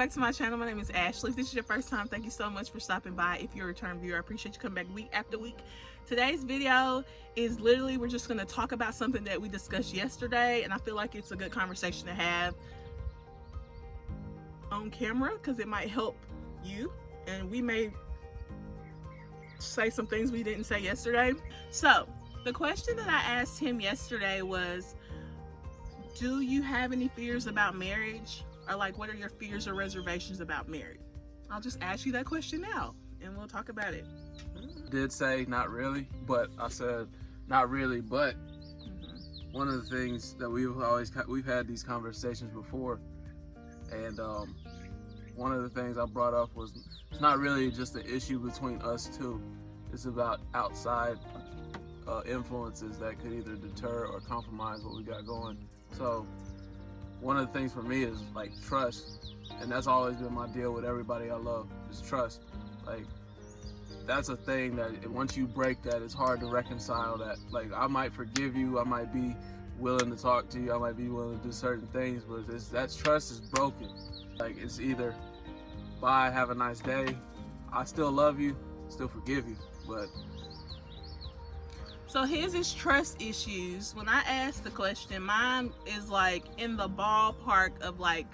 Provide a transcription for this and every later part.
back to my channel. My name is Ashley. If this is your first time, thank you so much for stopping by. If you're a return viewer, I appreciate you coming back week after week. Today's video is literally, we're just going to talk about something that we discussed yesterday, and I feel like it's a good conversation to have on camera because it might help you, and we may say some things we didn't say yesterday. So the question that I asked him yesterday was, do you have any fears about marriage? Or like, what are your fears or reservations about marriage? I'll just ask you that question now and we'll talk about it. Did say not really, but I said not really, but one of the things that we've had these conversations before, and one of the things I brought up was it's not really just an issue between us two. It's about outside influences that could either deter or compromise what we got going. So one of the things for me is like trust, and that's always been my deal with everybody I love, is trust. Like, that's a thing that once you break that, it's hard to reconcile that. Like, I might forgive you, I might be willing to talk to you, I might be willing to do certain things, but that trust is broken. Like, it's either bye, have a nice day, I still love you, still forgive you, but so his is trust issues. When I asked the question, mine is like in the ballpark of like,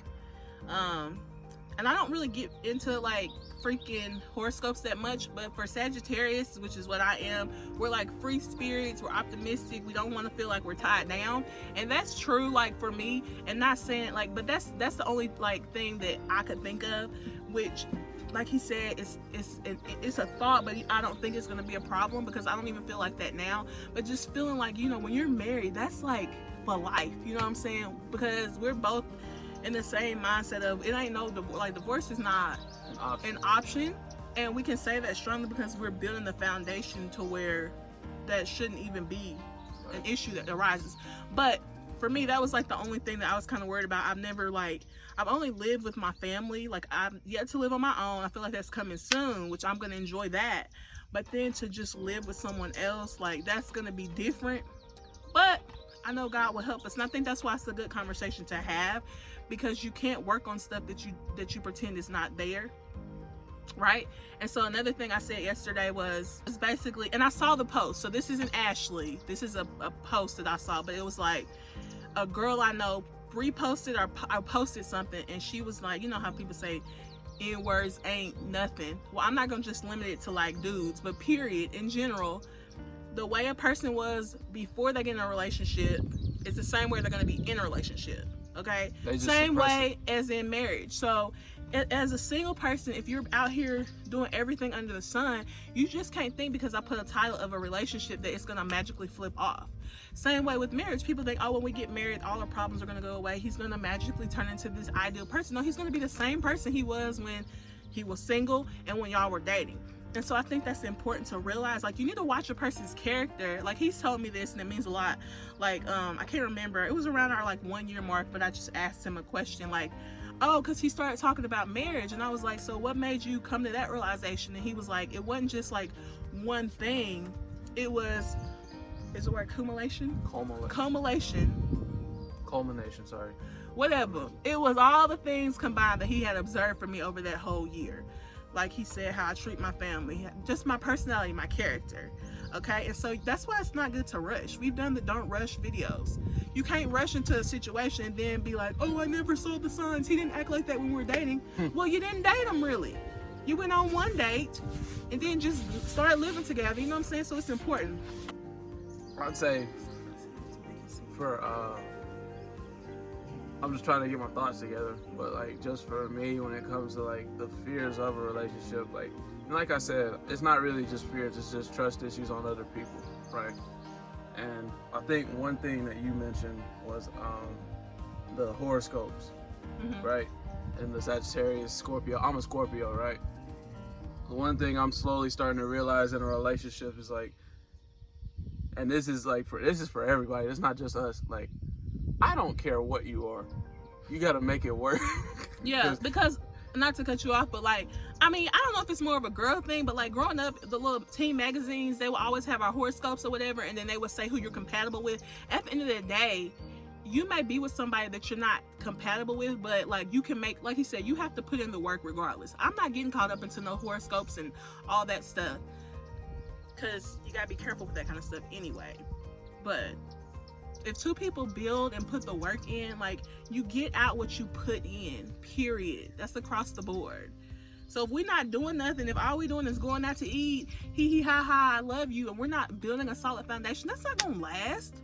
and I don't really get into like freaking horoscopes that much, but for Sagittarius, which is what I am, we're like free spirits, we're optimistic, we don't want to feel like we're tied down, and that's true like for me, and not saying like, but that's the only like thing that I could think of, which like he said, it's a thought, but I don't think it's going to be a problem because I don't even feel like that now. But just feeling like, you know, when you're married, that's like for life, you know what I'm saying? Because we're both in the same mindset of it ain't no, like, divorce is not an option, and we can say that strongly because we're building the foundation to where that shouldn't even be an issue that arises. But for me, that was like the only thing that I was kind of worried about. I've only lived with my family. Like, I've yet to live on my own. I feel like that's coming soon, which I'm going to enjoy that. But then to just live with someone else, like, that's going to be different. But I know God will help us. And I think that's why it's a good conversation to have, because you can't work on stuff that you pretend is not there. Right? And so another thing I said yesterday was basically, and I saw the post, so this isn't Ashley, this is a post that I saw, but it was like a girl I know reposted or I posted something, and she was like, you know how people say N-words ain't nothing. Well, I'm not gonna just limit it to like dudes, but period, in general, the way a person was before they get in a relationship is the same way they're gonna be in a relationship. Okay, same way as in marriage. So as a single person, if you're out here doing everything under the sun, you just can't think because I put a title of a relationship that it's gonna magically flip off. Same way with marriage. People think, oh, when we get married, all our problems are gonna go away. He's gonna magically turn into this ideal person. No, he's gonna be the same person he was when he was single and when y'all were dating. And so I think that's important to realize. Like, you need to watch a person's character. Like, he's told me this and it means a lot. Like, I can't remember, it was around our like 1 year mark, but I just asked him a question like, oh, because he started talking about marriage, and I was like, so what made you come to that realization? And he was like, it wasn't just like one thing, it was, is the word accumulation? Culmination, sorry. Whatever. It was all the things combined that he had observed from me over that whole year. Like he said, how I treat my family, just my personality, my character. Okay, and so that's why it's not good to rush. We've done the don't rush videos. You can't rush into a situation and then be like, oh, I never saw the signs, he didn't act like that when we were dating. Well, you didn't date him really. You went on one date and then just started living together, you know what I'm saying? So it's important. I'd say for I'm just trying to get my thoughts together, but like, just for me, when it comes to like the fears of a relationship, like I said, it's not really just fears, it's just trust issues on other people, right? And I think one thing that you mentioned was the horoscopes, right? And the Sagittarius, Scorpio. I'm a Scorpio, right? The one thing I'm slowly starting to realize in a relationship is like, and this is for everybody, it's not just us, like, I don't care what you are, you gotta make it work. Yeah, because, not to cut you off, but like, I mean, I don't know if it's more of a girl thing, but like growing up, the little teen magazines, they would always have our horoscopes or whatever, and then they would say who you're compatible with. At the end of the day, you may be with somebody that you're not compatible with, but like you can make, like he said, you have to put in the work regardless. I'm not getting caught up into no horoscopes and all that stuff, because you gotta be careful with that kind of stuff anyway. But if two people build and put the work in, like, you get out what you put in, period. That's across the board. So if we're not doing nothing, if all we're doing is going out to eat, hee hee ha ha, I love you, and we're not building a solid foundation, that's not gonna last.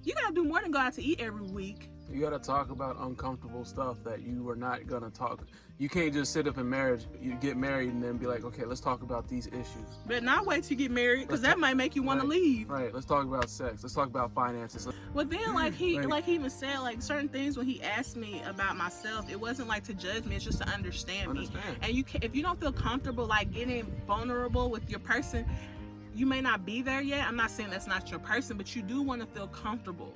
You gotta do more than go out to eat every week. You gotta talk about uncomfortable stuff that you are not gonna talk. You can't just sit up in marriage, you get married and then be like, okay, let's talk about these issues. But not wait till you get married, because that might make you want to leave. Right, let's talk about sex, let's talk about finances. But then like he even said, like, certain things when he asked me about myself, it wasn't like to judge me, it's just to understand me. And you can, if you don't feel comfortable like getting vulnerable with your person, you may not be there yet. I'm not saying that's not your person, but you do want to feel comfortable.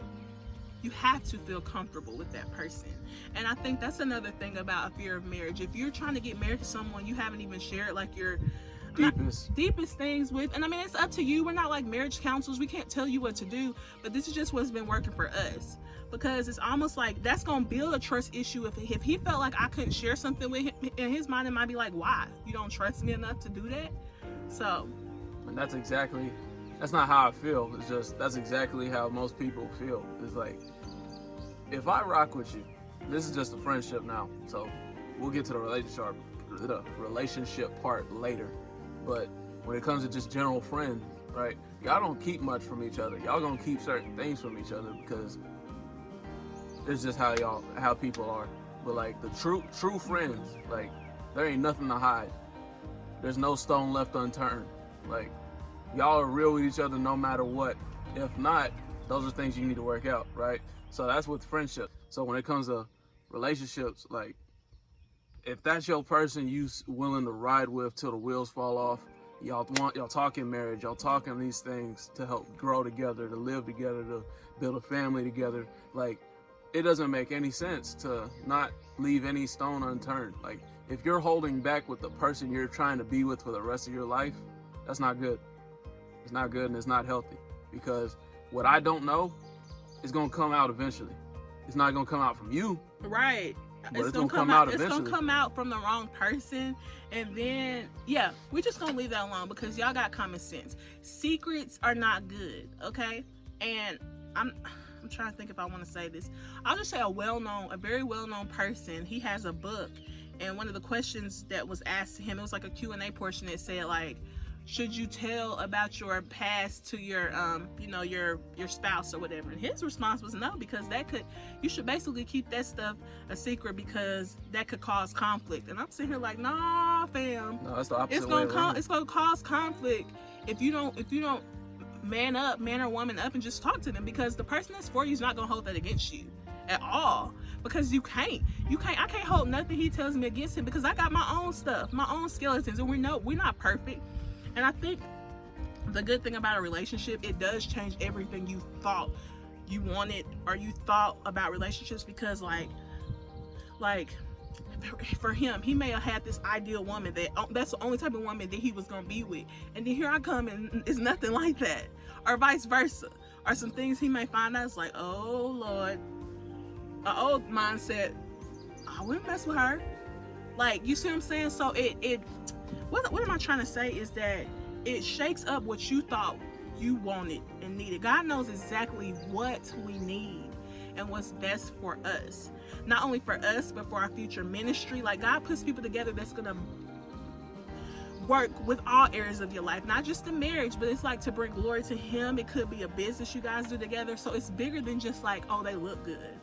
You have to feel comfortable with that person. And I think that's another thing about a fear of marriage. If you're trying to get married to someone you haven't even shared like your deepest things with, and I mean, it's up to you. We're not like marriage counselors. We can't tell you what to do, but this is just what's been working for us. Because it's almost like that's gonna build a trust issue. If he felt like I couldn't share something with him, in his mind it might be like, why? You don't trust me enough to do that? So, and that's not how I feel. It's just, that's exactly how most people feel. It's like, if I rock with you, this is just a friendship now, so we'll get to the relationship part later. But when it comes to just general friends, right, y'all don't keep much from each other. Y'all gonna keep certain things from each other because it's just how people are. But like the true friends, like, there ain't nothing to hide. There's no stone left unturned. Like, y'all are real with each other no matter what. If not, those are things you need to work out, right? So that's with friendship. So when it comes to relationships, like, if that's your person you willing to ride with till the wheels fall off, y'all talking marriage, y'all talking these things to help grow together, to live together, to build a family together, like, it doesn't make any sense to not leave any stone unturned. Like, if you're holding back with the person you're trying to be with for the rest of your life, that's not good. It's not good and it's not healthy, because what I don't know is gonna come out eventually. It's not gonna come out from you. Right. It's gonna come out eventually. It's gonna come out from the wrong person, and then yeah, we're just gonna leave that alone because y'all got common sense. Secrets are not good, okay? And I'm trying to think if I want to say this. I'll just say a very well-known person. He has a book, and one of the questions that was asked to him, it was like a Q&A portion that said, like, should you tell about your past to your your spouse or whatever? And his response was no, because you should basically keep that stuff a secret, because that could cause conflict. And I'm sitting here like, nah, fam. No, that's the opposite. It's gonna cause conflict if you don't man or woman up and just talk to them, because the person that's for you is not gonna hold that against you at all. Because I can't hold nothing he tells me against him, because I got my own stuff, my own skeletons, and we're not perfect. And I think the good thing about a relationship, it does change everything you thought you wanted or you thought about relationships, because like for him, he may have had this ideal woman that's the only type of woman that he was gonna be with, and then here I come and it's nothing like that, or vice versa, or some things he may find out, it's like, oh Lord, an old mindset, I wouldn't mess with her. Like, you see what I'm saying? So what am I trying to say is that it shakes up what you thought you wanted and needed. God knows exactly what we need and what's best for us. Not only for us, but for our future ministry. Like, God puts people together that's gonna work with all areas of your life, not just in marriage, but it's like to bring glory to Him. It could be a business you guys do together. So it's bigger than just like, oh, they look good,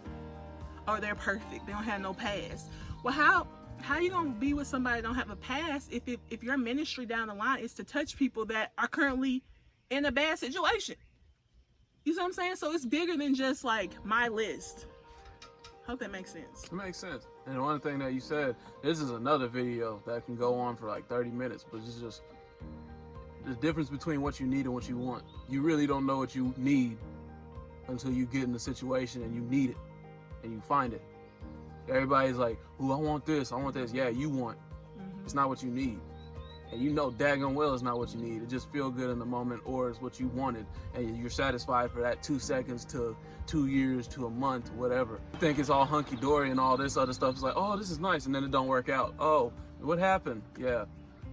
or they're perfect, they don't have no past. Well, how are you gonna be with somebody that don't have a past if your ministry down the line is to touch people that are currently in a bad situation? You see what I'm saying? So it's bigger than just like my list. Hope that makes sense. It makes sense. And one thing that you said, this is another video that can go on for like 30 minutes, but it's just the difference between what you need and what you want. You really don't know what you need until you get in the situation and you need it and you find it. Everybody's like, oh, I want this, I want this. Yeah, you want. It's not what you need. and you know daggone well it's not what you need. It just feel good in the moment, or it's what you wanted, and you're satisfied for that 2 seconds to 2 years to a month, whatever. You think it's all hunky-dory and all this other stuff. It's like, oh, this is nice, and then it don't work out. Oh, what happened? Yeah,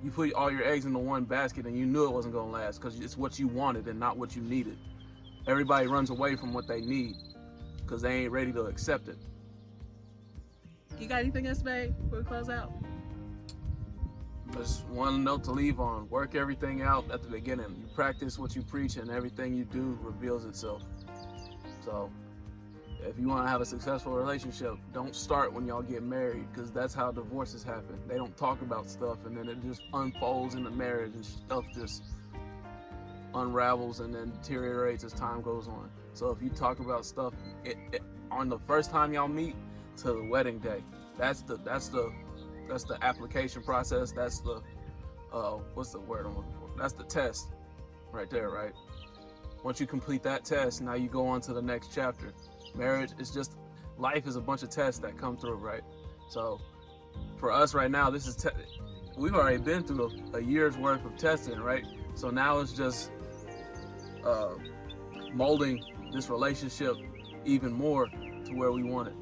you put all your eggs into one basket and you knew it wasn't gonna last because it's what you wanted and not what you needed. Everybody runs away from what they need because they ain't ready to accept it. You got anything else, babe, before we close out? Just one note to leave on: work everything out at the beginning. You practice what you preach, and everything you do reveals itself. So if you want to have a successful relationship, don't start when y'all get married, because that's how divorces happen. They don't talk about stuff, and then it just unfolds in the marriage, and stuff just unravels and then deteriorates as time goes on. So if you talk about stuff on the first time y'all meet to the wedding day, that's the application process. That's the what's the word I'm looking for? That's the test right there, right? Once you complete that test, now you go on to the next chapter. Marriage is just, life is a bunch of tests that come through, right? So for us right now, this is we've already been through a year's worth of testing, right? So now it's just molding this relationship even more to where we want it,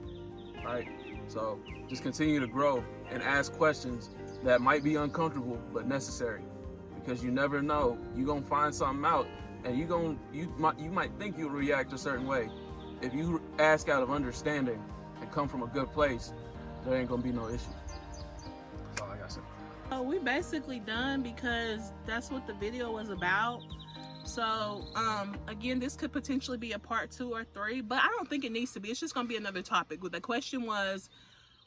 right? So just continue to grow and ask questions that might be uncomfortable but necessary, because you never know. You're gonna find something out, and you might think you'll react a certain way. If you ask out of understanding and come from a good place, there ain't gonna be no issue. That's all I gotta say. So we basically done, because that's what the video was about. So again, this could potentially be a part 2 or 3, but I don't think it needs to be. It's just gonna be another topic. The question was,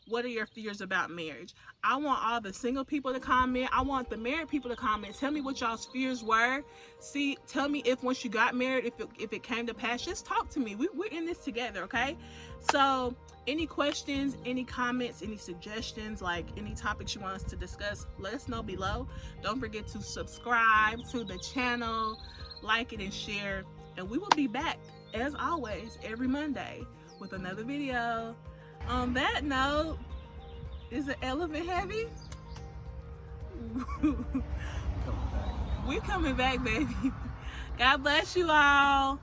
what are your fears about marriage? I want all the single people to comment. I want the married people to comment. Tell me what y'all's fears were. Tell me if once you got married, if it came to pass. Just talk to me. We're in this together, okay? So any questions, any comments, any suggestions, like any topics you want us to discuss, let us know below. Don't forget to subscribe to the channel, like it and share, and we will be back as always every Monday with another video. On that note, is the elephant heavy? We coming back, baby. God bless you all.